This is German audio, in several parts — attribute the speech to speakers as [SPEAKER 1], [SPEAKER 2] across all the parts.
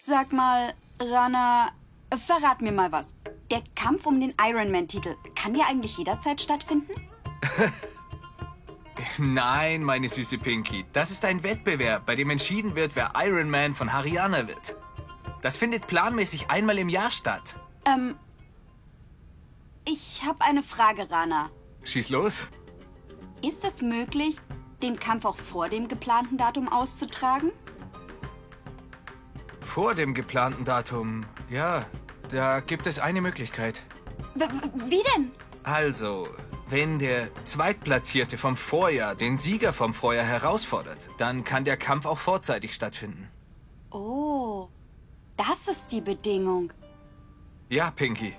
[SPEAKER 1] Sag mal, Rana, verrat mir mal was. Der Kampf um den Ironman-Titel, kann der eigentlich jederzeit stattfinden?
[SPEAKER 2] Nein, meine süße Pinky. Das ist ein Wettbewerb, bei dem entschieden wird, wer Ironman von Haryana wird. Das findet planmäßig einmal im Jahr statt.
[SPEAKER 1] Ich habe eine Frage, Rana.
[SPEAKER 2] Schieß los.
[SPEAKER 1] Ist es möglich, den Kampf auch vor dem geplanten Datum auszutragen?
[SPEAKER 2] Vor dem geplanten Datum, ja, da gibt es eine Möglichkeit.
[SPEAKER 1] Wie denn?
[SPEAKER 2] Also, wenn der Zweitplatzierte vom Vorjahr den Sieger vom Vorjahr herausfordert, dann kann der Kampf auch vorzeitig stattfinden.
[SPEAKER 1] Oh, das ist die Bedingung.
[SPEAKER 2] Ja, Pinky.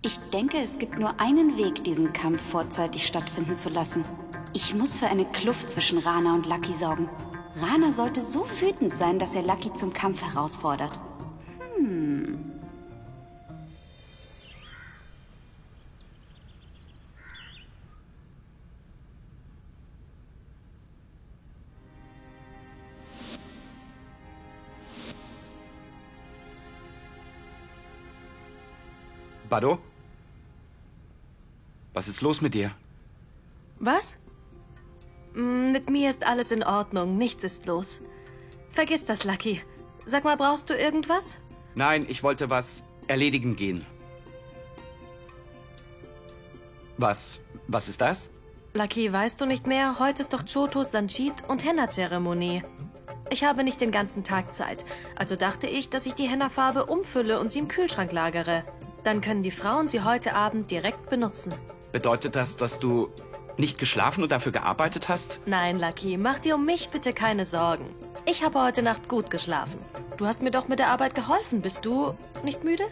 [SPEAKER 1] Ich denke, es gibt nur einen Weg, diesen Kampf vorzeitig stattfinden zu lassen. Ich muss für eine Kluft zwischen Rana und Lucky sorgen. Rana sollte so wütend sein, dass er Lucky zum Kampf herausfordert.
[SPEAKER 3] Baddo? Was ist los mit dir?
[SPEAKER 4] Was? Mit mir ist alles in Ordnung, nichts ist los. Vergiss das, Lucky. Sag mal, brauchst du irgendwas?
[SPEAKER 3] Nein, ich wollte was erledigen gehen. Was ist das?
[SPEAKER 4] Lucky, weißt du nicht mehr? Heute ist doch Chotos Sanchit und Henna-Zeremonie. Ich habe nicht den ganzen Tag Zeit, also dachte ich, dass ich die Henna-Farbe umfülle und sie im Kühlschrank lagere. Dann können die Frauen sie heute Abend direkt benutzen.
[SPEAKER 3] Bedeutet das, dass du nicht geschlafen und dafür gearbeitet hast?
[SPEAKER 4] Nein, Lucky, mach dir um mich bitte keine Sorgen. Ich habe heute Nacht gut geschlafen. Du hast mir doch mit der Arbeit geholfen. Bist du nicht müde?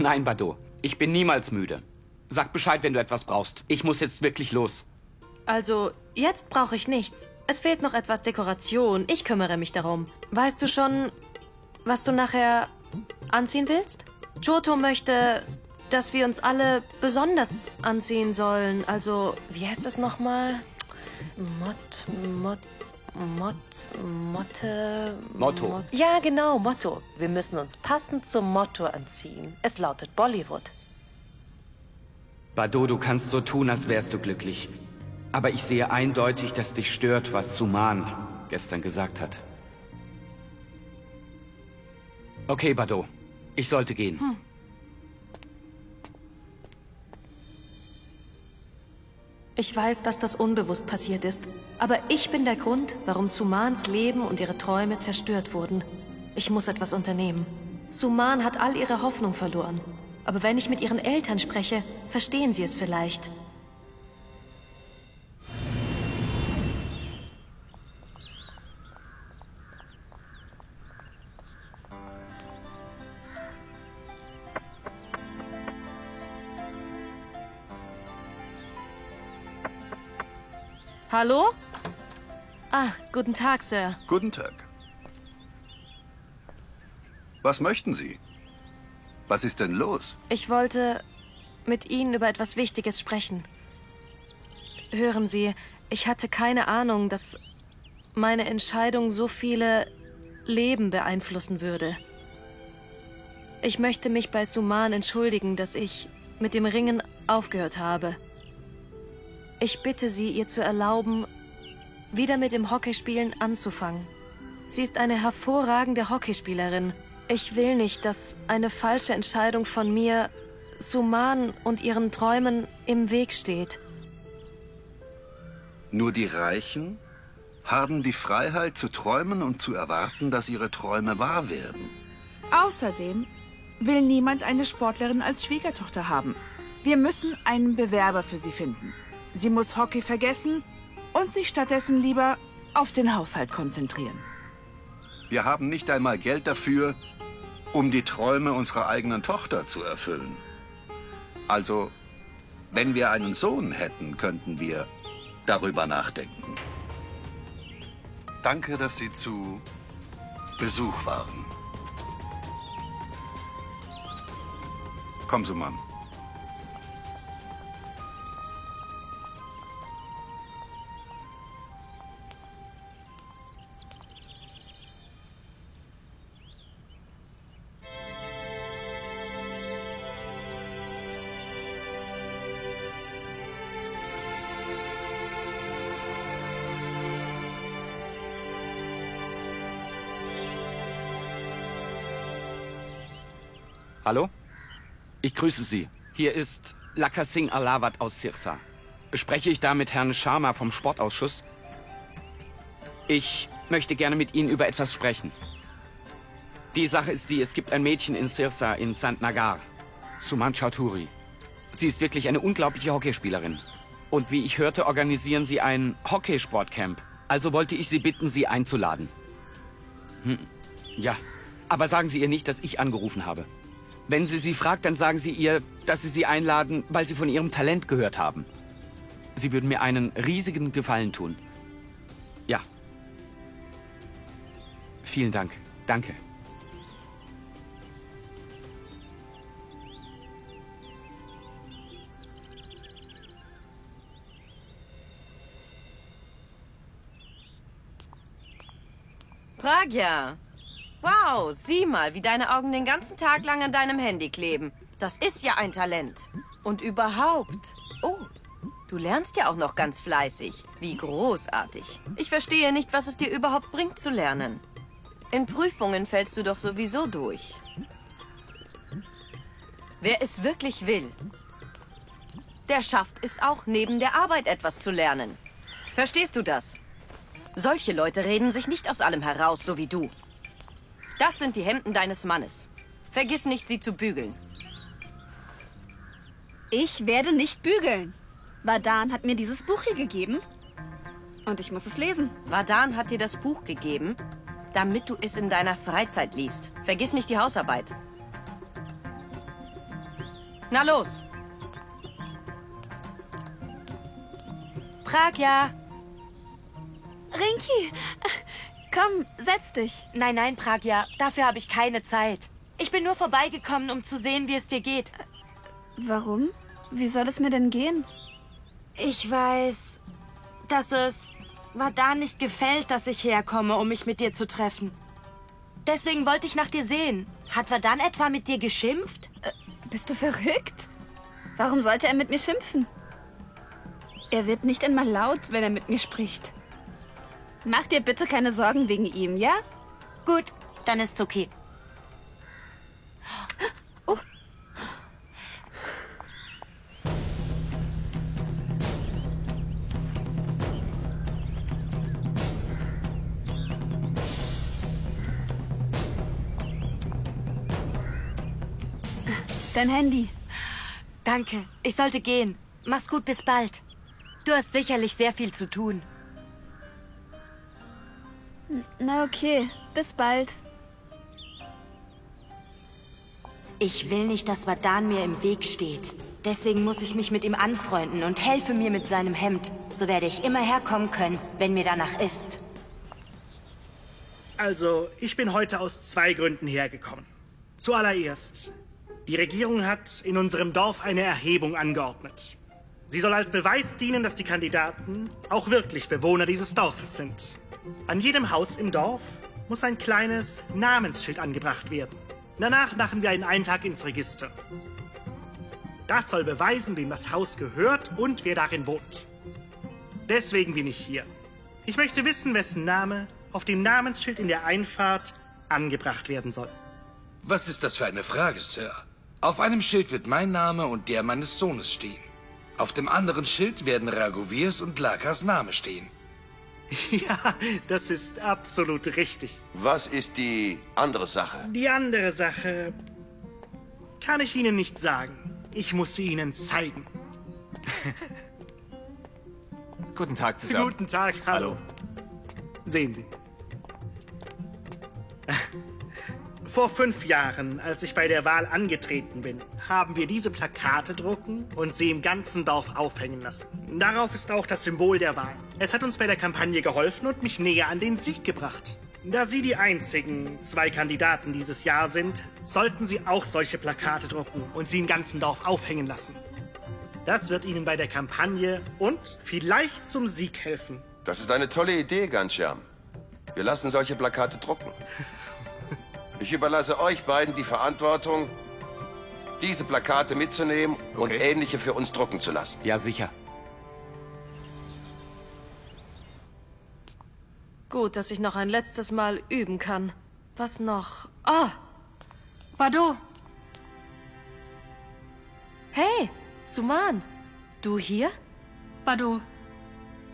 [SPEAKER 3] Nein, Baddo. Ich bin niemals müde. Sag Bescheid, wenn du etwas brauchst. Ich muss jetzt wirklich los.
[SPEAKER 4] Also, jetzt brauche ich nichts. Es fehlt noch etwas Dekoration. Ich kümmere mich darum. Weißt du schon, was du nachher anziehen willst? Choto möchte, dass wir uns alle besonders anziehen sollen. Also, wie heißt das nochmal?
[SPEAKER 3] Motto.
[SPEAKER 5] Ja, genau, Motto. Wir müssen uns passend zum Motto anziehen. Es lautet Bollywood.
[SPEAKER 3] Baddo, du kannst so tun, als wärst du glücklich. Aber ich sehe eindeutig, dass dich stört, was Suman gestern gesagt hat. Okay, Baddo. Ich sollte gehen.
[SPEAKER 4] Ich weiß, dass das unbewusst passiert ist. Aber ich bin der Grund, warum Sumans Leben und ihre Träume zerstört wurden. Ich muss etwas unternehmen. Suman hat all ihre Hoffnung verloren. Aber wenn ich mit ihren Eltern spreche, verstehen sie es vielleicht. Hallo? Ah, guten Tag, Sir.
[SPEAKER 6] Guten Tag. Was möchten Sie? Was ist denn los?
[SPEAKER 4] Ich wollte mit Ihnen über etwas Wichtiges sprechen. Hören Sie, ich hatte keine Ahnung, dass meine Entscheidung so viele Leben beeinflussen würde. Ich möchte mich bei Suman entschuldigen, dass ich mit dem Ringen aufgehört habe. Ich bitte Sie, ihr zu erlauben, wieder mit dem Hockeyspielen anzufangen. Sie ist eine hervorragende Hockeyspielerin. Ich will nicht, dass eine falsche Entscheidung von mir Suman und ihren Träumen im Weg steht.
[SPEAKER 6] Nur die Reichen haben die Freiheit zu träumen und zu erwarten, dass ihre Träume wahr werden.
[SPEAKER 7] Außerdem will niemand eine Sportlerin als Schwiegertochter haben. Wir müssen einen Bewerber für sie finden. Sie muss Hockey vergessen und sich stattdessen lieber auf den Haushalt konzentrieren.
[SPEAKER 6] Wir haben nicht einmal Geld dafür, um die Träume unserer eigenen Tochter zu erfüllen. Also, wenn wir einen Sohn hätten, könnten wir darüber nachdenken. Danke, dass Sie zu Besuch waren. Komm, Suman.
[SPEAKER 3] Hallo? Ich grüße Sie. Hier ist Laka Singh Alawat aus Sirsa. Spreche ich da mit Herrn Sharma vom Sportausschuss? Ich möchte gerne mit Ihnen über etwas sprechen. Die Sache ist die, es gibt ein Mädchen in Sirsa in Santnagar, Suman Chaudhuri. Sie ist wirklich eine unglaubliche Hockeyspielerin. Und wie ich hörte, organisieren Sie ein Hockeysportcamp. Also wollte ich Sie bitten, sie einzuladen. Ja, aber sagen Sie ihr nicht, dass ich angerufen habe. Wenn sie sie fragt, dann sagen Sie ihr, dass Sie sie einladen, weil Sie von ihrem Talent gehört haben. Sie würden mir einen riesigen Gefallen tun. Ja. Vielen Dank. Danke.
[SPEAKER 8] Pragya! Wow, sieh mal, wie deine Augen den ganzen Tag lang an deinem Handy kleben. Das ist ja ein Talent. Und überhaupt. Oh, du lernst ja auch noch ganz fleißig. Wie großartig. Ich verstehe nicht, was es dir überhaupt bringt zu lernen. In Prüfungen fällst du doch sowieso durch. Wer es wirklich will, der schafft es auch, neben der Arbeit etwas zu lernen. Verstehst du das? Solche Leute reden sich nicht aus allem heraus, so wie du. Das sind die Hemden deines Mannes. Vergiss nicht, sie zu bügeln.
[SPEAKER 1] Ich werde nicht bügeln. Vadan hat mir dieses Buch hier gegeben. Und ich muss es lesen.
[SPEAKER 8] Vadan hat dir das Buch gegeben, damit du es in deiner Freizeit liest. Vergiss nicht die Hausarbeit. Na los! Pragya!
[SPEAKER 9] Rinki, komm, setz dich.
[SPEAKER 10] Nein, nein, Pragya, dafür habe ich keine Zeit. Ich bin nur vorbeigekommen, um zu sehen, wie es dir geht.
[SPEAKER 9] Warum? Wie soll es mir denn gehen?
[SPEAKER 10] Ich weiß, dass es Vadan nicht gefällt, dass ich herkomme, um mich mit dir zu treffen. Deswegen wollte ich nach dir sehen. Hat Vadan etwa mit dir geschimpft?
[SPEAKER 9] Bist du verrückt? Warum sollte er mit mir schimpfen? Er wird nicht einmal laut, wenn er mit mir spricht. Mach dir bitte keine Sorgen wegen ihm, ja?
[SPEAKER 10] Gut, dann ist's okay.
[SPEAKER 9] Oh. Dein Handy.
[SPEAKER 10] Danke, ich sollte gehen. Mach's gut, bis bald. Du hast sicherlich sehr viel zu tun.
[SPEAKER 9] Na okay, bis bald.
[SPEAKER 10] Ich will nicht, dass Vadan mir im Weg steht. Deswegen muss ich mich mit ihm anfreunden und helfe mir mit seinem Hemd. So werde ich immer herkommen können, wenn mir danach ist.
[SPEAKER 11] Also, ich bin heute aus 2 Gründen hergekommen. Zuallererst, die Regierung hat in unserem Dorf eine Erhebung angeordnet. Sie soll als Beweis dienen, dass die Kandidaten auch wirklich Bewohner dieses Dorfes sind. An jedem Haus im Dorf muss ein kleines Namensschild angebracht werden. Danach machen wir einen Eintrag ins Register. Das soll beweisen, wem das Haus gehört und wer darin wohnt. Deswegen bin ich hier. Ich möchte wissen, wessen Name auf dem Namensschild in der Einfahrt angebracht werden soll.
[SPEAKER 12] Was ist das für eine Frage, Sir? Auf einem Schild wird mein Name und der meines Sohnes stehen. Auf dem anderen Schild werden Raghuvirs und Lakas Name stehen.
[SPEAKER 11] Ja, das ist absolut richtig.
[SPEAKER 13] Was ist die andere Sache?
[SPEAKER 11] Die andere Sache kann ich Ihnen nicht sagen. Ich muss sie Ihnen zeigen.
[SPEAKER 2] Guten Tag zusammen.
[SPEAKER 11] Guten Tag, hallo. Sehen Sie. Vor 5 Jahren, als ich bei der Wahl angetreten bin, haben wir diese Plakate drucken und sie im ganzen Dorf aufhängen lassen. Darauf ist auch das Symbol der Wahl. Es hat uns bei der Kampagne geholfen und mich näher an den Sieg gebracht. Da Sie die einzigen 2 Kandidaten dieses Jahr sind, sollten Sie auch solche Plakate drucken und sie im ganzen Dorf aufhängen lassen. Das wird Ihnen bei der Kampagne und vielleicht zum Sieg helfen.
[SPEAKER 13] Das ist eine tolle Idee, Ghanshyam. Wir lassen solche Plakate drucken. Ich überlasse euch beiden die Verantwortung, diese Plakate mitzunehmen und ähnliche für uns drucken zu lassen.
[SPEAKER 3] Ja, sicher.
[SPEAKER 4] Gut, dass ich noch ein letztes Mal üben kann. Was noch? Ah!
[SPEAKER 10] Bado,
[SPEAKER 4] Hey, Suman, du hier?
[SPEAKER 14] Badu,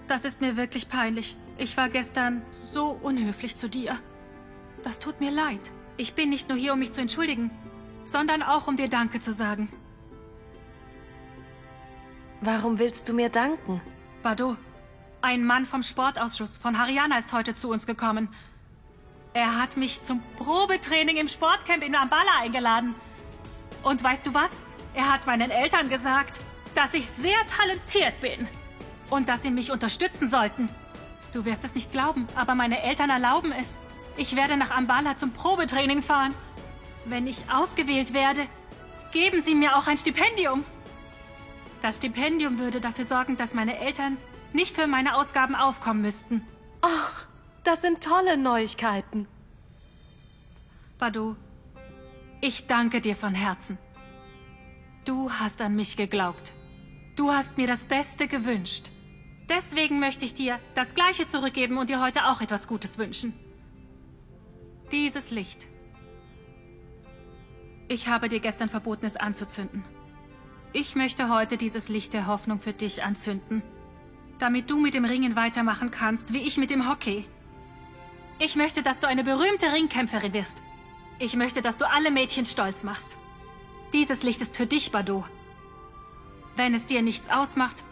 [SPEAKER 14] das ist mir wirklich peinlich. Ich war gestern so unhöflich zu dir. Das tut mir leid. Ich bin nicht nur hier, um mich zu entschuldigen, sondern auch, um dir Danke zu sagen.
[SPEAKER 4] Warum willst du mir danken?
[SPEAKER 14] Badu, ein Mann vom Sportausschuss von Haryana ist heute zu uns gekommen. Er hat mich zum Probetraining im Sportcamp in Ambala eingeladen. Und weißt du was? Er hat meinen Eltern gesagt, dass ich sehr talentiert bin und dass sie mich unterstützen sollten. Du wirst es nicht glauben, aber meine Eltern erlauben es. Ich werde nach Ambala zum Probetraining fahren. Wenn ich ausgewählt werde, geben sie mir auch ein Stipendium. Das Stipendium würde dafür sorgen, dass meine Eltern nicht für meine Ausgaben aufkommen müssten.
[SPEAKER 4] Ach, das sind tolle Neuigkeiten.
[SPEAKER 14] Badu, ich danke dir von Herzen. Du hast an mich geglaubt. Du hast mir das Beste gewünscht. Deswegen möchte ich dir das Gleiche zurückgeben und dir heute auch etwas Gutes wünschen. Dieses Licht. Ich habe dir gestern verboten, es anzuzünden. Ich möchte heute dieses Licht der Hoffnung für dich anzünden, damit du mit dem Ringen weitermachen kannst, wie ich mit dem Hockey. Ich möchte, dass du eine berühmte Ringkämpferin wirst. Ich möchte, dass du alle Mädchen stolz machst. Dieses Licht ist für dich, Badu. Wenn es dir nichts ausmacht,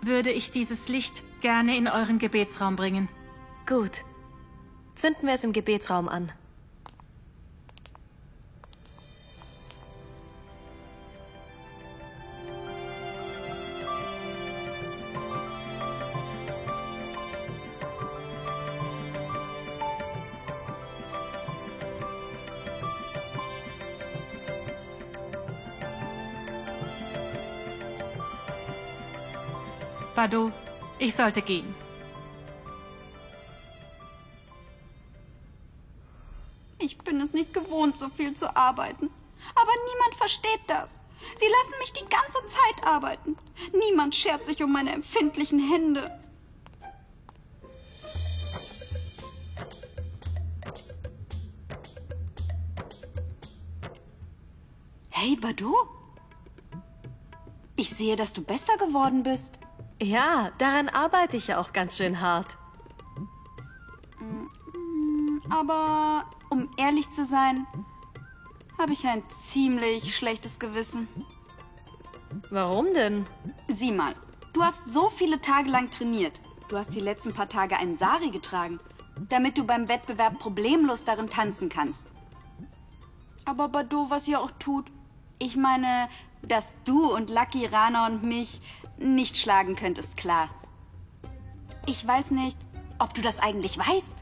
[SPEAKER 14] würde ich dieses Licht gerne in euren Gebetsraum bringen.
[SPEAKER 4] Gut. Zünden wir es im Gebetsraum an.
[SPEAKER 14] Badu, ich sollte gehen.
[SPEAKER 1] Ich bin es nicht gewohnt, so viel zu arbeiten. Aber niemand versteht das. Sie lassen mich die ganze Zeit arbeiten. Niemand schert sich um meine empfindlichen Hände. Hey, Badu. Ich sehe, dass du besser geworden bist.
[SPEAKER 4] Ja, daran arbeite ich ja auch ganz schön hart.
[SPEAKER 1] Aber um ehrlich zu sein, habe ich ein ziemlich schlechtes Gewissen.
[SPEAKER 4] Warum denn?
[SPEAKER 1] Sieh mal, du hast so viele Tage lang trainiert. Du hast die letzten paar Tage einen Sari getragen, damit du beim Wettbewerb problemlos darin tanzen kannst. Aber Badu, was ihr auch tut, ich meine, dass du und Lucky, Rana und mich nicht schlagen könnt, ist klar. Ich weiß nicht, ob du das eigentlich weißt,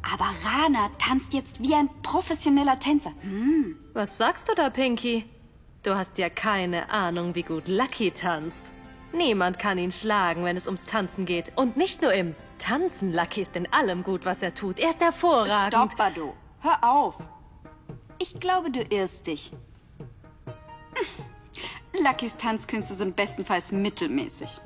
[SPEAKER 1] aber Rana tanzt jetzt wie ein professioneller Tänzer.
[SPEAKER 4] Was sagst du da, Pinky? Du hast ja keine Ahnung, wie gut Lucky tanzt. Niemand kann ihn schlagen, wenn es ums Tanzen geht. Und nicht nur im Tanzen. Lucky ist in allem gut, was er tut. Er ist hervorragend.
[SPEAKER 1] Stopp, Badu. Hör auf. Ich glaube, du irrst dich. Luckys Tanzkünste sind bestenfalls mittelmäßig.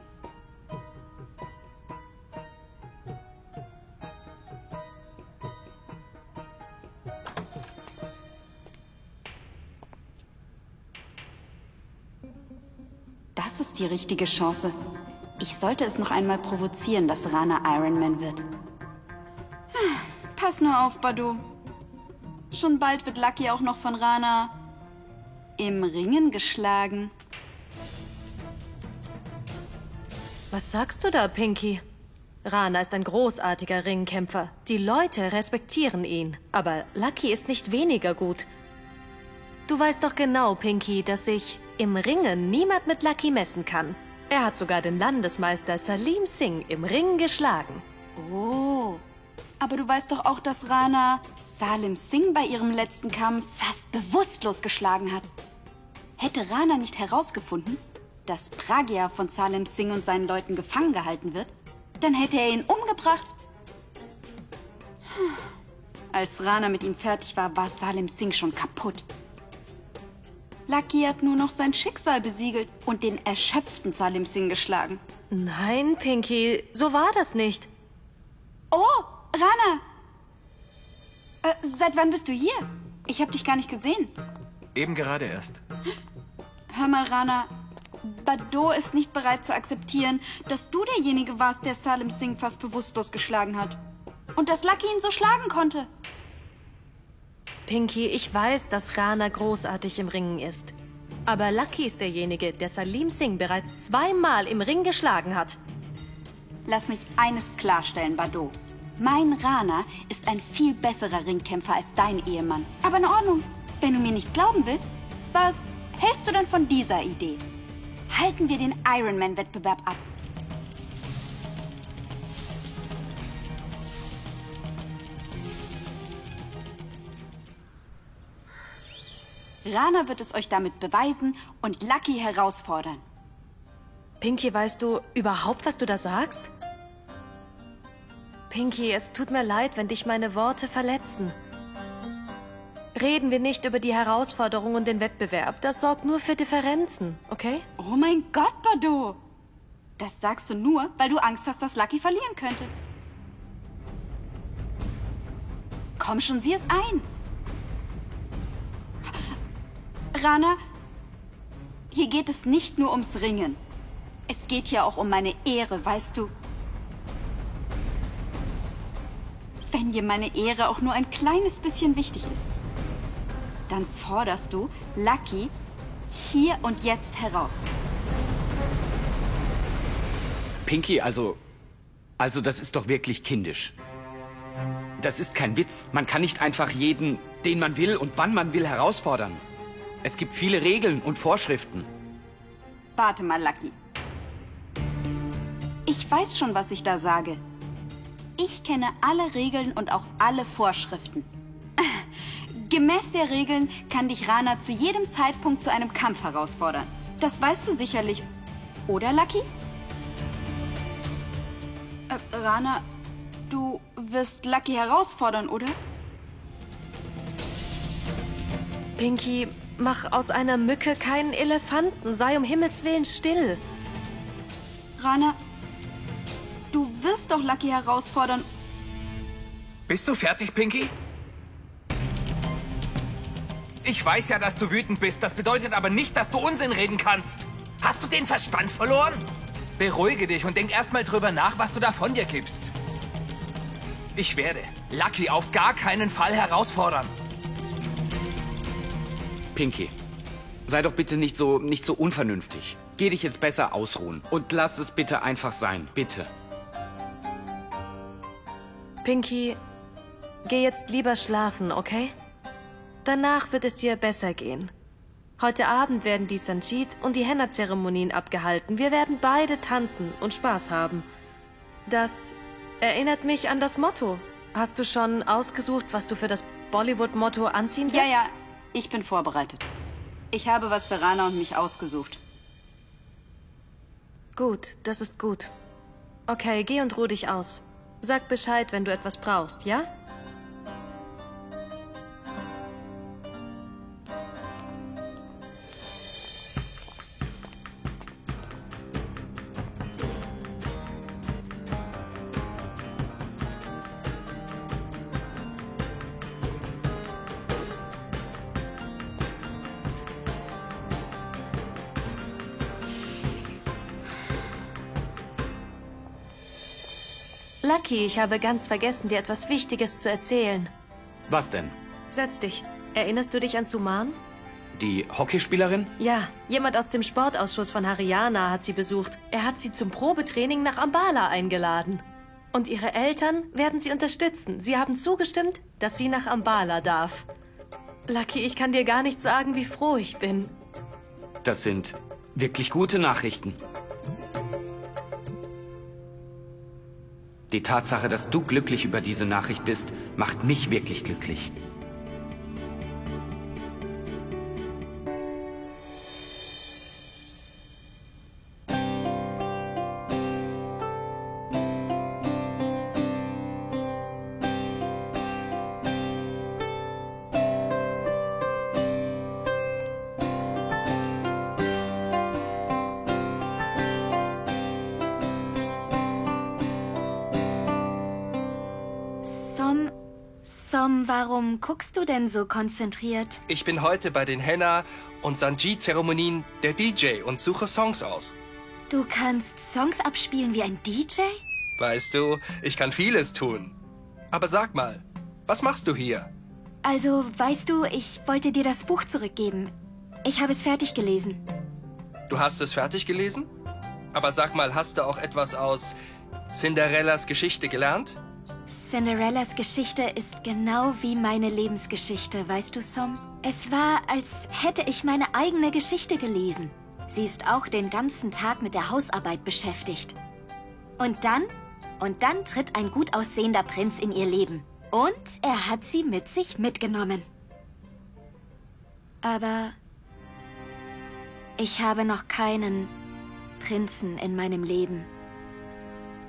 [SPEAKER 1] Das ist die richtige Chance. Ich sollte es noch einmal provozieren, dass Rana Ironman wird. Pass nur auf, Badu. Schon bald wird Lucky auch noch von Rana im Ringen geschlagen.
[SPEAKER 4] Was sagst du da, Pinky? Rana ist ein großartiger Ringkämpfer. Die Leute respektieren ihn. Aber Lucky ist nicht weniger gut. Du weißt doch genau, Pinky, dass sich im Ringen niemand mit Lucky messen kann. Er hat sogar den Landesmeister Salim Singh im Ring geschlagen.
[SPEAKER 1] Oh, aber du weißt doch auch, dass Rana Salim Singh bei ihrem letzten Kampf fast bewusstlos geschlagen hat. Hätte Rana nicht herausgefunden, dass Pragya von Salim Singh und seinen Leuten gefangen gehalten wird, dann hätte er ihn umgebracht. Als Rana mit ihm fertig war, war Salim Singh schon kaputt. Lucky hat nur noch sein Schicksal besiegelt und den erschöpften Salim Singh geschlagen.
[SPEAKER 4] Nein, Pinky, so war das nicht.
[SPEAKER 1] Oh, Rana! Seit wann bist du hier? Ich habe dich gar nicht gesehen.
[SPEAKER 2] Eben gerade erst.
[SPEAKER 1] Hör mal, Rana. Bado ist nicht bereit zu akzeptieren, dass du derjenige warst, der Salim Singh fast bewusstlos geschlagen hat. Und dass Lucky ihn so schlagen konnte.
[SPEAKER 4] Pinky, ich weiß, dass Rana großartig im Ringen ist. Aber Lucky ist derjenige, der Salim Singh bereits 2-mal im Ring geschlagen hat.
[SPEAKER 1] Lass mich eines klarstellen, Bado. Mein Rana ist ein viel besserer Ringkämpfer als dein Ehemann. Aber in Ordnung. Wenn du mir nicht glauben willst, was hältst du denn von dieser Idee? Halten wir den Ironman-Wettbewerb ab. Rana wird es euch damit beweisen und Lucky herausfordern.
[SPEAKER 4] Pinky, weißt du überhaupt, was du da sagst? Pinky, es tut mir leid, wenn dich meine Worte verletzen. Reden wir nicht über die Herausforderung und den Wettbewerb. Das sorgt nur für Differenzen, okay?
[SPEAKER 1] Oh mein Gott, Bado! Das sagst du nur, weil du Angst hast, dass Lucky verlieren könnte. Komm schon, sieh es ein. Rana, hier geht es nicht nur ums Ringen. Es geht hier auch um meine Ehre, weißt du? Wenn dir meine Ehre auch nur ein kleines bisschen wichtig ist, dann forderst du Lucky hier und jetzt heraus.
[SPEAKER 3] Pinky, also das ist doch wirklich kindisch. Das ist kein Witz. Man kann nicht einfach jeden, den man will und wann man will, herausfordern. Es gibt viele Regeln und Vorschriften.
[SPEAKER 1] Warte mal, Lucky. Ich weiß schon, was ich da sage. Ich kenne alle Regeln und auch alle Vorschriften. Gemäß der Regeln kann dich Rana zu jedem Zeitpunkt zu einem Kampf herausfordern. Das weißt du sicherlich, oder, Lucky? Rana, du wirst Lucky herausfordern, oder?
[SPEAKER 4] Pinky, mach aus einer Mücke keinen Elefanten. Sei um Himmels Willen still.
[SPEAKER 1] Rana, du wirst doch Lucky herausfordern.
[SPEAKER 2] Bist du fertig, Pinky? Ich weiß ja, dass du wütend bist. Das bedeutet aber nicht, dass du Unsinn reden kannst. Hast du den Verstand verloren? Beruhige dich und denk erst mal drüber nach, was du da von dir gibst. Ich werde Lucky auf gar keinen Fall herausfordern.
[SPEAKER 3] Pinky, sei doch bitte nicht so unvernünftig. Geh dich jetzt besser ausruhen und lass es bitte einfach sein, bitte.
[SPEAKER 4] Pinky, geh jetzt lieber schlafen, okay? Danach wird es dir besser gehen. Heute Abend werden die Sanjeet und die Henna-Zeremonien abgehalten. Wir werden beide tanzen und Spaß haben. Das erinnert mich an das Motto. Hast du schon ausgesucht, was du für das Bollywood-Motto anziehen wirst?
[SPEAKER 1] Ja, ich bin vorbereitet. Ich habe was für Rana und mich ausgesucht.
[SPEAKER 4] Gut, das ist gut. Okay, geh und ruh dich aus. Sag Bescheid, wenn du etwas brauchst, ja? Lucky, ich habe ganz vergessen, dir etwas Wichtiges zu erzählen.
[SPEAKER 3] Was denn?
[SPEAKER 4] Setz dich. Erinnerst du dich an Suman?
[SPEAKER 3] Die Hockeyspielerin?
[SPEAKER 4] Ja, jemand aus dem Sportausschuss von Haryana hat sie besucht. Er hat sie zum Probetraining nach Ambala eingeladen. Und ihre Eltern werden sie unterstützen. Sie haben zugestimmt, dass sie nach Ambala darf. Lucky, ich kann dir gar nicht sagen, wie froh ich bin.
[SPEAKER 3] Das sind wirklich gute Nachrichten. Die Tatsache, dass du glücklich über diese Nachricht bist, macht mich wirklich glücklich.
[SPEAKER 1] Som, warum guckst du denn so konzentriert?
[SPEAKER 15] Ich bin heute bei den Henna- und Sanjit-Zeremonien der DJ und suche Songs aus.
[SPEAKER 1] Du kannst Songs abspielen wie ein DJ?
[SPEAKER 15] Weißt du, ich kann vieles tun. Aber sag mal, was machst du hier?
[SPEAKER 1] Also, weißt du, ich wollte dir das Buch zurückgeben. Ich habe es fertig gelesen.
[SPEAKER 15] Du hast es fertig gelesen? Aber sag mal, hast du auch etwas aus Cinderellas Geschichte gelernt?
[SPEAKER 1] Cinderellas Geschichte ist genau wie meine Lebensgeschichte, weißt du, Som? Es war, als hätte ich meine eigene Geschichte gelesen. Sie ist auch den ganzen Tag mit der Hausarbeit beschäftigt. Und dann tritt ein gut aussehender Prinz in ihr Leben. Und er hat sie mit sich mitgenommen. Aber ich habe noch keinen Prinzen in meinem Leben.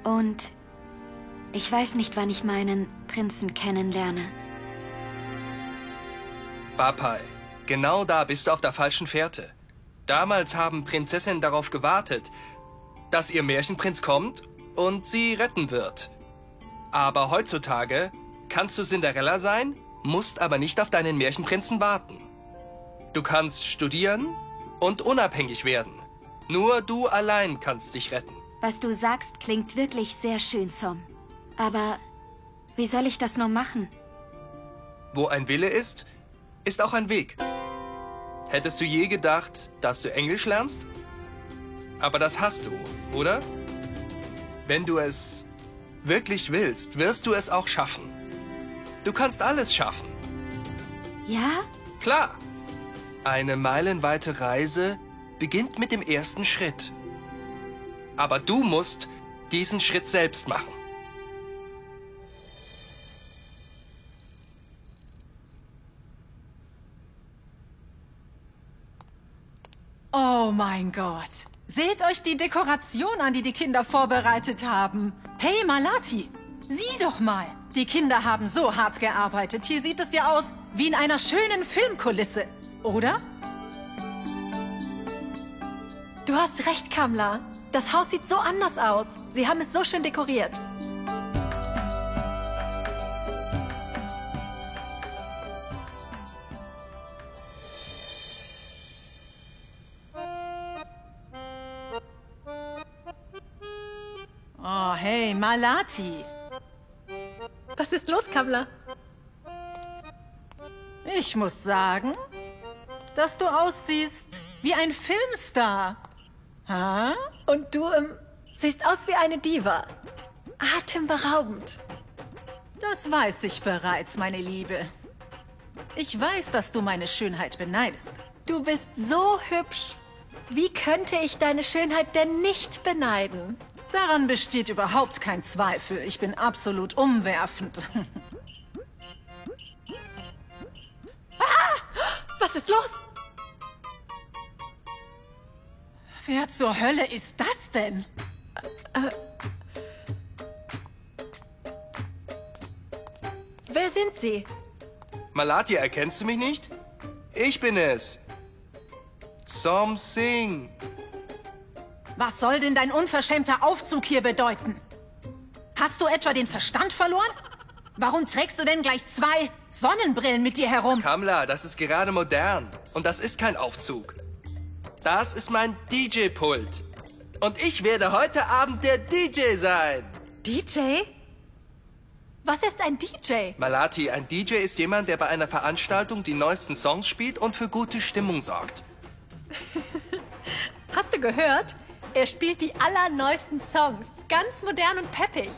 [SPEAKER 1] Und ich weiß nicht, wann ich meinen Prinzen kennenlerne.
[SPEAKER 15] Bapai, genau da bist du auf der falschen Fährte. Damals haben Prinzessinnen darauf gewartet, dass ihr Märchenprinz kommt und sie retten wird. Aber heutzutage kannst du Cinderella sein, musst aber nicht auf deinen Märchenprinzen warten. Du kannst studieren und unabhängig werden. Nur du allein kannst dich retten.
[SPEAKER 1] Was du sagst, klingt wirklich sehr schön, Som. Aber wie soll ich das nur machen?
[SPEAKER 15] Wo ein Wille ist, ist auch ein Weg. Hättest du je gedacht, dass du Englisch lernst? Aber das hast du, oder? Wenn du es wirklich willst, wirst du es auch schaffen. Du kannst alles schaffen.
[SPEAKER 1] Ja?
[SPEAKER 15] Klar. Eine meilenweite Reise beginnt mit dem ersten Schritt. Aber du musst diesen Schritt selbst machen.
[SPEAKER 14] Oh mein Gott. Seht euch die Dekoration an, die die Kinder vorbereitet haben. Hey, Malati, sieh doch mal. Die Kinder haben so hart gearbeitet. Hier sieht es ja aus wie in einer schönen Filmkulisse, oder?
[SPEAKER 4] Du hast recht, Kamla. Das Haus sieht so anders aus. Sie haben es so schön dekoriert.
[SPEAKER 14] Oh, hey, Malati.
[SPEAKER 4] Was ist los, Kamla?
[SPEAKER 14] Ich muss sagen, dass du aussiehst wie ein Filmstar. Ha?
[SPEAKER 4] Und du siehst aus wie eine Diva. Atemberaubend.
[SPEAKER 14] Das weiß ich bereits, meine Liebe. Ich weiß, dass du meine Schönheit beneidest.
[SPEAKER 4] Du bist so hübsch. Wie könnte ich deine Schönheit denn nicht beneiden?
[SPEAKER 14] Daran besteht überhaupt kein Zweifel. Ich bin absolut umwerfend.
[SPEAKER 4] Was ist los?
[SPEAKER 14] Wer zur Hölle ist das denn?
[SPEAKER 4] Wer sind Sie?
[SPEAKER 15] Malati, erkennst du mich nicht? Ich bin es. Som Singh.
[SPEAKER 14] Was soll denn dein unverschämter Aufzug hier bedeuten? Hast du etwa den Verstand verloren? Warum trägst du denn gleich 2 Sonnenbrillen mit dir herum?
[SPEAKER 15] Kamla, das ist gerade modern. Und das ist kein Aufzug. Das ist mein DJ-Pult. Und ich werde heute Abend der DJ sein.
[SPEAKER 4] DJ? Was ist ein DJ?
[SPEAKER 15] Malati, ein DJ ist jemand, der bei einer Veranstaltung die neuesten Songs spielt und für gute Stimmung sorgt.
[SPEAKER 4] Hast du gehört? Er spielt die allerneuesten Songs. Ganz modern und peppig.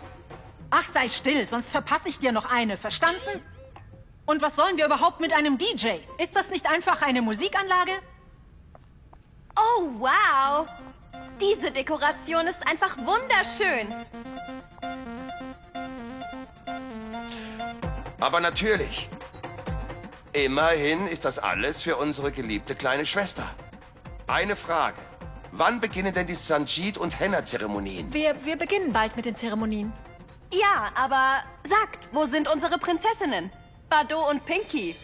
[SPEAKER 14] Ach, sei still, sonst verpasse ich dir noch eine. Verstanden? Und was sollen wir überhaupt mit einem DJ? Ist das nicht einfach eine Musikanlage?
[SPEAKER 8] Oh, wow. Diese Dekoration ist einfach wunderschön.
[SPEAKER 13] Aber natürlich. Immerhin ist das alles für unsere geliebte kleine Schwester. Eine Frage. Wann beginnen denn die Sanjit- und Henna-Zeremonien?
[SPEAKER 4] Wir beginnen bald mit den Zeremonien.
[SPEAKER 8] Ja, aber sagt, wo sind unsere Prinzessinnen? Bado und Pinky.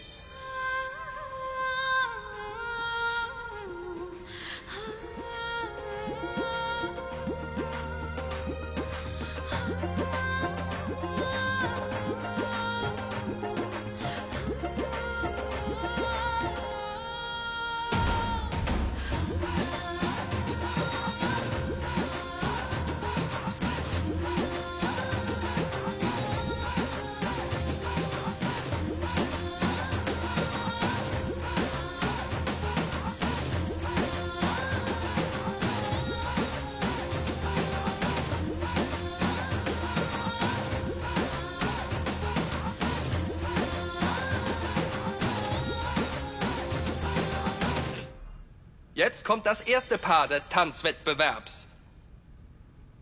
[SPEAKER 15] Jetzt kommt das erste Paar des Tanzwettbewerbs.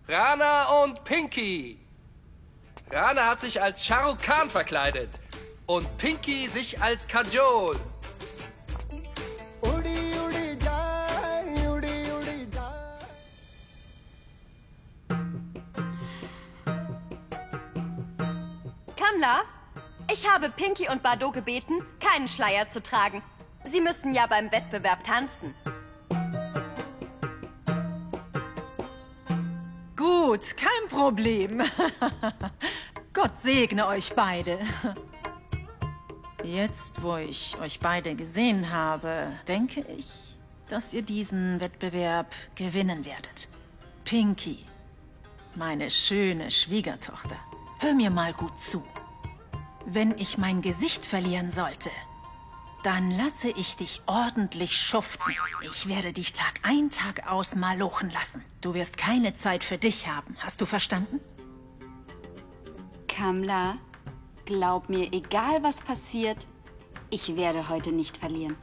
[SPEAKER 15] Rana und Pinky. Rana hat sich als Shah Rukh Khan verkleidet und Pinky sich als Kajol.
[SPEAKER 8] Kamla, ich habe Pinky und Bardot gebeten, keinen Schleier zu tragen. Sie müssen ja beim Wettbewerb tanzen.
[SPEAKER 16] Gut, kein Problem. Gott segne euch beide. Jetzt, wo ich euch beide gesehen habe, denke ich, dass ihr diesen Wettbewerb gewinnen werdet. Pinky, meine schöne Schwiegertochter, hör mir mal gut zu. Wenn ich mein Gesicht verlieren sollte, dann lasse ich dich ordentlich schuften. Ich werde dich Tag ein, Tag aus malochen lassen. Du wirst keine Zeit für dich haben. Hast du verstanden?
[SPEAKER 1] Kamla, glaub mir, egal was passiert, ich werde heute nicht verlieren.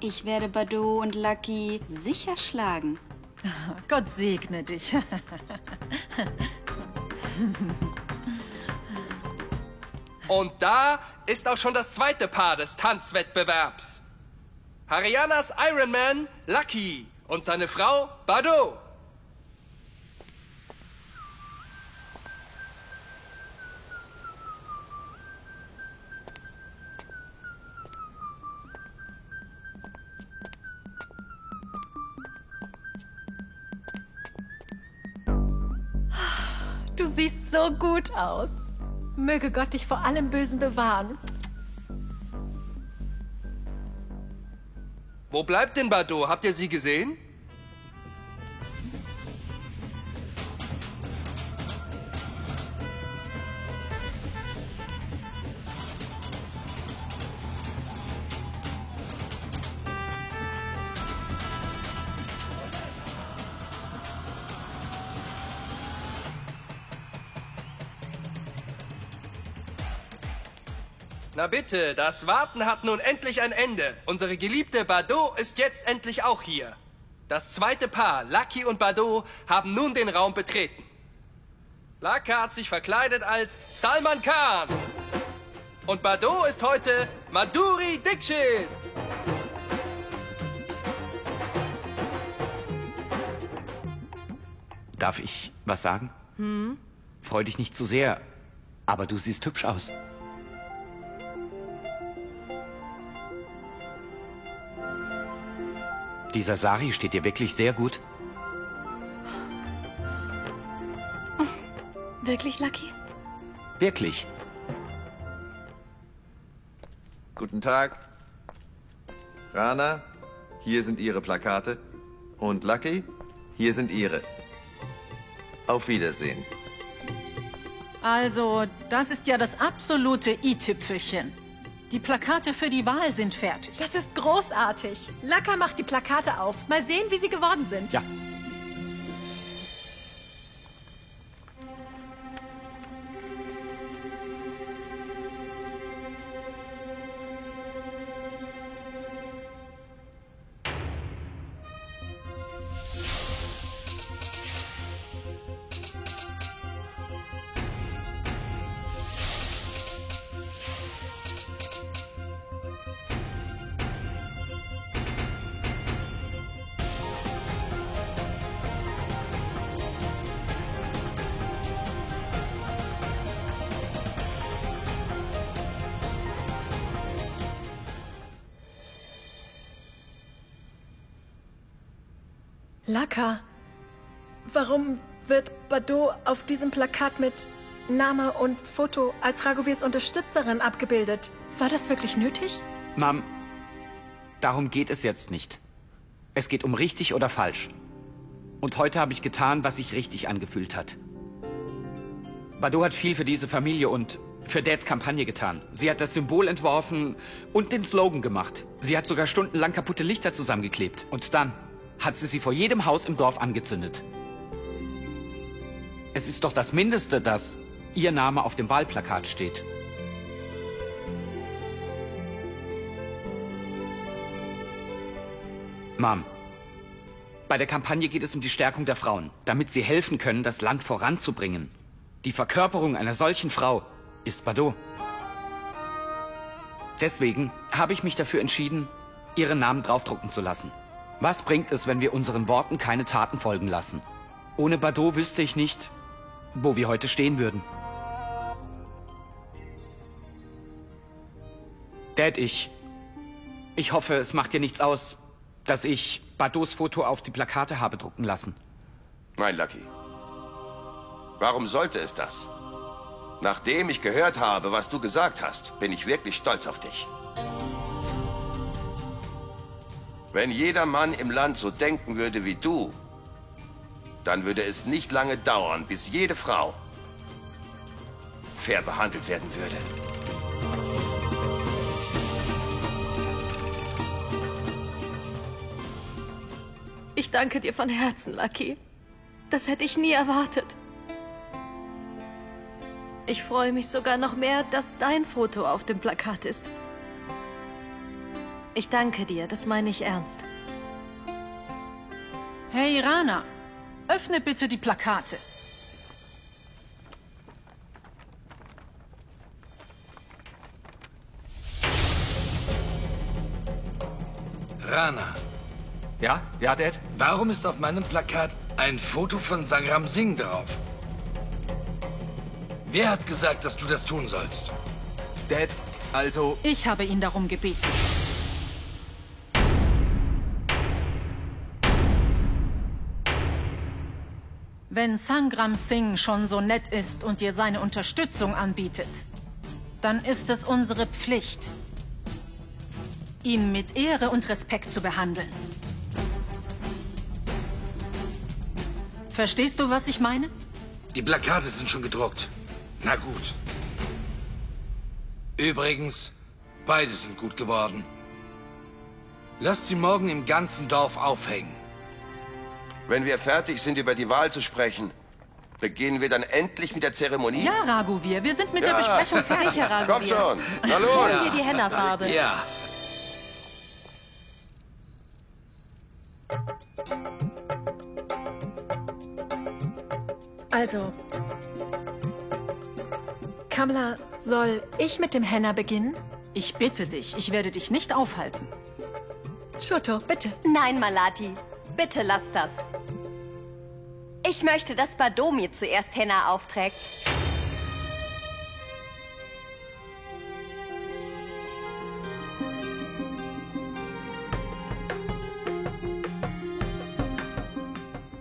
[SPEAKER 1] Ich werde Bardot und Lucky sicher schlagen.
[SPEAKER 16] Gott segne dich.
[SPEAKER 15] Und da ist auch schon das zweite Paar des Tanzwettbewerbs. Harianas Ironman Lucky und seine Frau Bardot.
[SPEAKER 16] Du siehst so gut aus. Möge Gott dich vor allem Bösen bewahren.
[SPEAKER 15] Wo bleibt denn Bardot? Habt ihr sie gesehen? Na bitte, das Warten hat nun endlich ein Ende. Unsere geliebte Bardot ist jetzt endlich auch hier. Das zweite Paar, Lucky und Bardot, haben nun den Raum betreten. Lucky hat sich verkleidet als Salman Khan. Und Bardot ist heute Madhuri Dixit.
[SPEAKER 3] Darf ich was sagen? Freu dich nicht zu sehr, aber du siehst hübsch aus. Dieser Sari steht dir wirklich sehr gut.
[SPEAKER 4] Wirklich, Lucky?
[SPEAKER 3] Wirklich.
[SPEAKER 17] Guten Tag. Rana, hier sind Ihre Plakate. Und Lucky, hier sind Ihre. Auf Wiedersehen.
[SPEAKER 16] Also, das ist ja das absolute i-Tüpfelchen. Die Plakate für die Wahl sind fertig.
[SPEAKER 4] Das ist großartig. Laka macht die Plakate auf. Mal sehen, wie sie geworden sind.
[SPEAKER 3] Ja.
[SPEAKER 4] Laka, warum wird Bardot auf diesem Plakat mit Name und Foto als Ragovirs Unterstützerin abgebildet? War das wirklich nötig?
[SPEAKER 3] Mom, darum geht es jetzt nicht. Es geht um richtig oder falsch. Und heute habe ich getan, was sich richtig angefühlt hat. Bardot hat viel für diese Familie und für Dads Kampagne getan. Sie hat das Symbol entworfen und den Slogan gemacht. Sie hat sogar stundenlang kaputte Lichter zusammengeklebt. Und dann hat sie vor jedem Haus im Dorf angezündet. Es ist doch das Mindeste, dass ihr Name auf dem Wahlplakat steht. Mom, bei der Kampagne geht es um die Stärkung der Frauen, damit sie helfen können, das Land voranzubringen. Die Verkörperung einer solchen Frau ist Bardot. Deswegen habe ich mich dafür entschieden, ihren Namen draufdrucken zu lassen. Was bringt es, wenn wir unseren Worten keine Taten folgen lassen? Ohne Bardot wüsste ich nicht, wo wir heute stehen würden. Dad, ich hoffe, es macht dir nichts aus, dass ich Bardots Foto auf die Plakate habe drucken lassen.
[SPEAKER 13] Nein, Lucky. Warum sollte es das? Nachdem ich gehört habe, was du gesagt hast, bin ich wirklich stolz auf dich. Wenn jeder Mann im Land so denken würde wie du, dann würde es nicht lange dauern, bis jede Frau fair behandelt werden würde.
[SPEAKER 4] Ich danke dir von Herzen, Lucky. Das hätte ich nie erwartet. Ich freue mich sogar noch mehr, dass dein Foto auf dem Plakat ist. Ich danke dir, das meine ich ernst.
[SPEAKER 16] Hey, Rana, öffne bitte die Plakate.
[SPEAKER 12] Rana.
[SPEAKER 2] Ja? Ja, Dad?
[SPEAKER 12] Warum ist auf meinem Plakat ein Foto von Sangram Singh drauf? Wer hat gesagt, dass du das tun sollst?
[SPEAKER 2] Dad, also...
[SPEAKER 16] Ich habe ihn darum gebeten. Wenn Sangram Singh schon so nett ist und dir seine Unterstützung anbietet, dann ist es unsere Pflicht, ihn mit Ehre und Respekt zu behandeln. Verstehst du, was ich meine?
[SPEAKER 12] Die Plakate sind schon gedruckt. Na gut. Übrigens, beide sind gut geworden. Lasst sie morgen im ganzen Dorf aufhängen.
[SPEAKER 13] Wenn wir fertig sind, über die Wahl zu sprechen, beginnen wir dann endlich mit der Zeremonie?
[SPEAKER 16] Ja, Raghuveer, wir sind mit der Besprechung fertig.
[SPEAKER 4] Sicher, Raghuveer.
[SPEAKER 13] Kommt schon, na los!
[SPEAKER 4] Hol hier die Henna-Farbe.
[SPEAKER 2] Ja.
[SPEAKER 18] Also, Kamla, soll ich mit dem Henna beginnen?
[SPEAKER 16] Ich bitte dich, ich werde dich nicht aufhalten.
[SPEAKER 18] Choto, bitte.
[SPEAKER 8] Nein, Malati. Bitte lass das. Ich möchte, dass Bardot mir zuerst Henna aufträgt.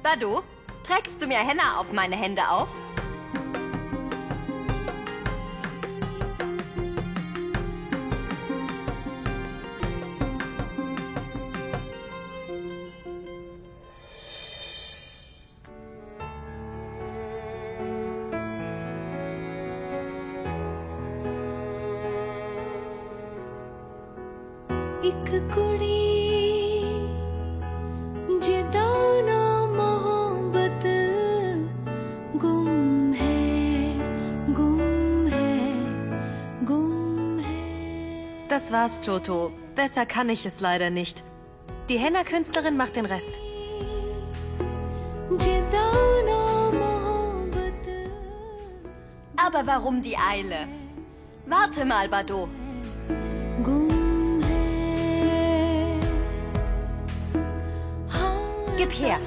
[SPEAKER 8] Bardot, trägst du mir Henna auf meine Hände auf?
[SPEAKER 4] Das war's, Choto. Besser kann ich es leider nicht. Die Henna-Künstlerin macht den Rest.
[SPEAKER 8] Aber warum die Eile? Warte mal, Bardot. Gib her.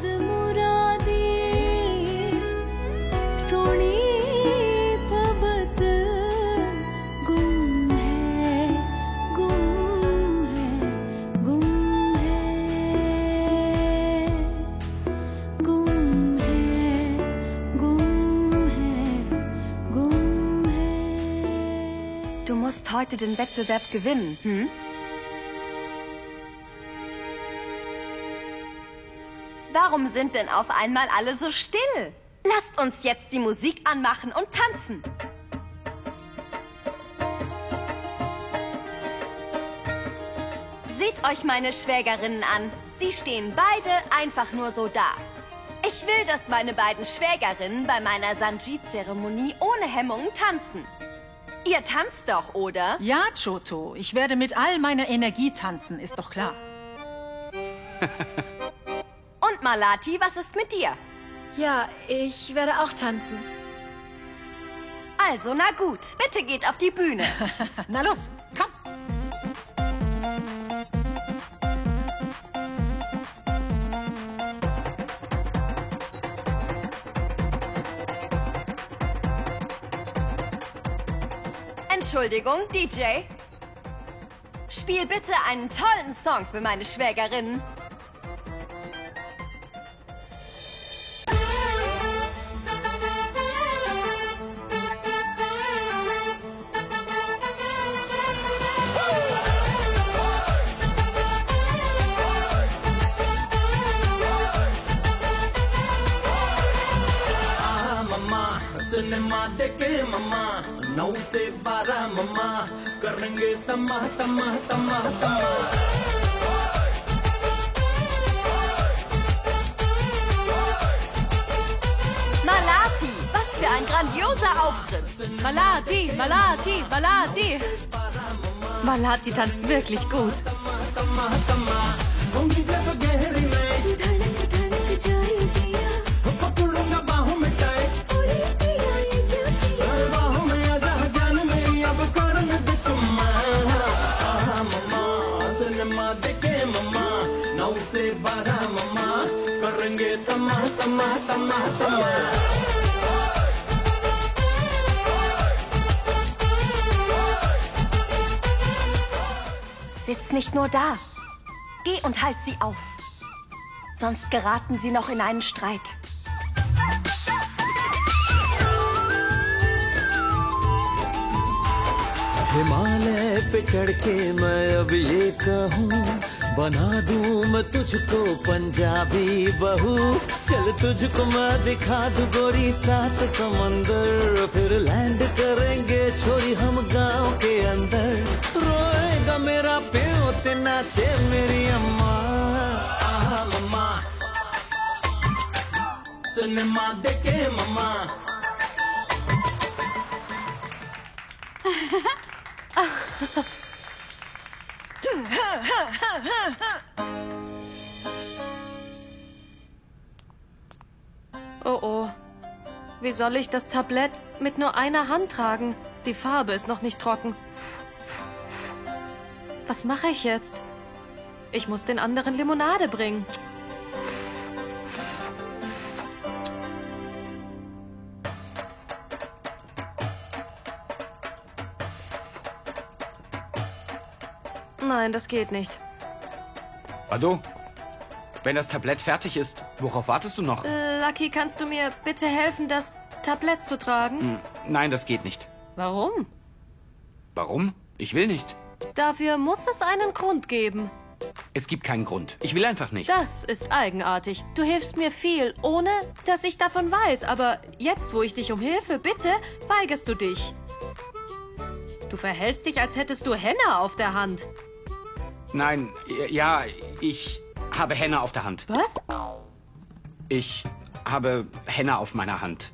[SPEAKER 8] Du musst heute den Wettbewerb gewinnen, hm? Warum sind denn auf einmal alle so still? Lasst uns jetzt die Musik anmachen und tanzen. Seht euch meine Schwägerinnen an. Sie stehen beide einfach nur so da. Ich will, dass meine beiden Schwägerinnen bei meiner Sanjeet-Zeremonie ohne Hemmungen tanzen. Ihr tanzt doch, oder?
[SPEAKER 16] Ja, Choto. Ich werde mit all meiner Energie tanzen, ist doch klar.
[SPEAKER 8] Und Malati, was ist mit dir?
[SPEAKER 18] Ja, ich werde auch tanzen.
[SPEAKER 8] Also, na gut. Bitte geht auf die Bühne.
[SPEAKER 16] Na los, komm.
[SPEAKER 8] Entschuldigung, DJ. Spiel bitte einen tollen Song für meine Schwägerin.
[SPEAKER 19] Cinema देखे मम्मा 9 से 12 मम्मा करेंगे तमा तमा तमा तमा
[SPEAKER 8] Malati, was für ein grandioser Auftritt.
[SPEAKER 4] Malati, Malati, Malati. Malati tanzt wirklich gut.
[SPEAKER 8] Sitz nicht nur da. Geh und halt sie auf. Sonst geraten sie noch in einen Streit.
[SPEAKER 19] Himalaya पे चढ़ के मैं अब ये कहूँ बना दूँ मैं तुझको पंजाबी बहू चल तुझको मैं दिखा दूँ गोरी 7 समंदर फिर लैंड करेंगे छोरी हम गांव के अंदर रोएगा मेरा प्यो ते नाचे मेरी अम्मा आहा मम्मा सिनेमा देखे मम्मा
[SPEAKER 4] Oh oh. Wie soll ich das Tablett mit nur einer Hand tragen? Die Farbe ist noch nicht trocken. Was mache ich jetzt? Ich muss den anderen Limonade bringen. Nein, das geht nicht.
[SPEAKER 3] Bado, wenn das Tablett fertig ist, worauf wartest du noch?
[SPEAKER 4] Lucky, kannst du mir bitte helfen, das Tablett zu tragen?
[SPEAKER 3] Nein, das geht nicht.
[SPEAKER 4] Warum?
[SPEAKER 3] Warum? Ich will nicht.
[SPEAKER 4] Dafür muss es einen Grund geben.
[SPEAKER 3] Es gibt keinen Grund. Ich will einfach nicht.
[SPEAKER 4] Das ist eigenartig. Du hilfst mir viel, ohne dass ich davon weiß. Aber jetzt, wo ich dich um Hilfe bitte, weigerst du dich. Du verhältst dich, als hättest du Henna auf der Hand.
[SPEAKER 3] Nein, ja, ich habe Henna auf der Hand.
[SPEAKER 4] Was?
[SPEAKER 3] Ich habe Henna auf meiner Hand.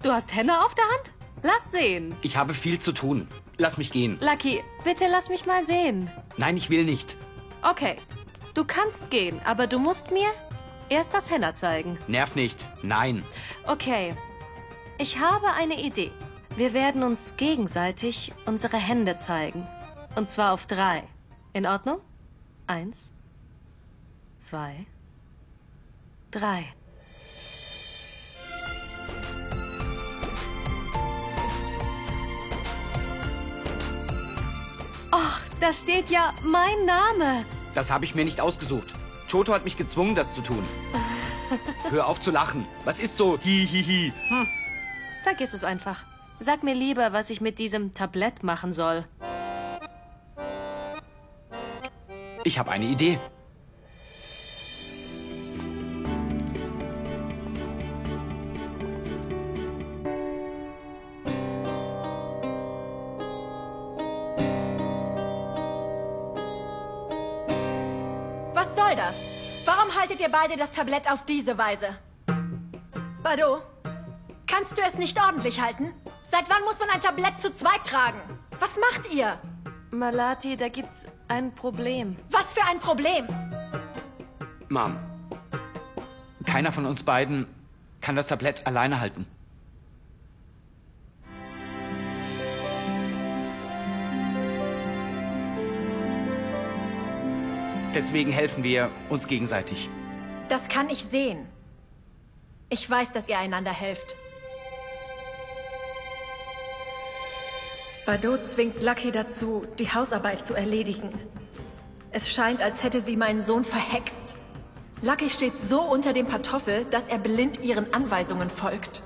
[SPEAKER 4] Du hast Henna auf der Hand? Lass sehen.
[SPEAKER 3] Ich habe viel zu tun. Lass mich gehen.
[SPEAKER 4] Lucky, bitte lass mich mal sehen.
[SPEAKER 3] Nein, ich will nicht.
[SPEAKER 4] Okay, du kannst gehen, aber du musst mir erst das Henna zeigen.
[SPEAKER 3] Nerv nicht. Nein.
[SPEAKER 4] Okay, ich habe eine Idee. Wir werden uns gegenseitig unsere Hände zeigen. Und zwar auf 3. In Ordnung? 1, 2, 3. Ach, da steht ja mein Name.
[SPEAKER 3] Das habe ich mir nicht ausgesucht. Choto hat mich gezwungen, das zu tun. Hör auf zu lachen. Was ist so hi?
[SPEAKER 4] Vergiss es einfach. Sag mir lieber, was ich mit diesem Tablett machen soll.
[SPEAKER 3] Ich habe eine Idee.
[SPEAKER 18] Was soll das? Warum haltet ihr beide das Tablett auf diese Weise? Bado, kannst du es nicht ordentlich halten? Seit wann muss man ein Tablett zu zweit tragen? Was macht ihr?
[SPEAKER 4] Malati, da gibt's ein Problem.
[SPEAKER 18] Was für ein Problem?
[SPEAKER 3] Mom, keiner von uns beiden kann das Tablett alleine halten. Deswegen helfen wir uns gegenseitig.
[SPEAKER 18] Das kann ich sehen. Ich weiß, dass ihr einander helft. Bardot zwingt Lucky dazu, die Hausarbeit zu erledigen. Es scheint, als hätte sie meinen Sohn verhext. Lucky steht so unter dem Pantoffel, dass er blind ihren Anweisungen folgt.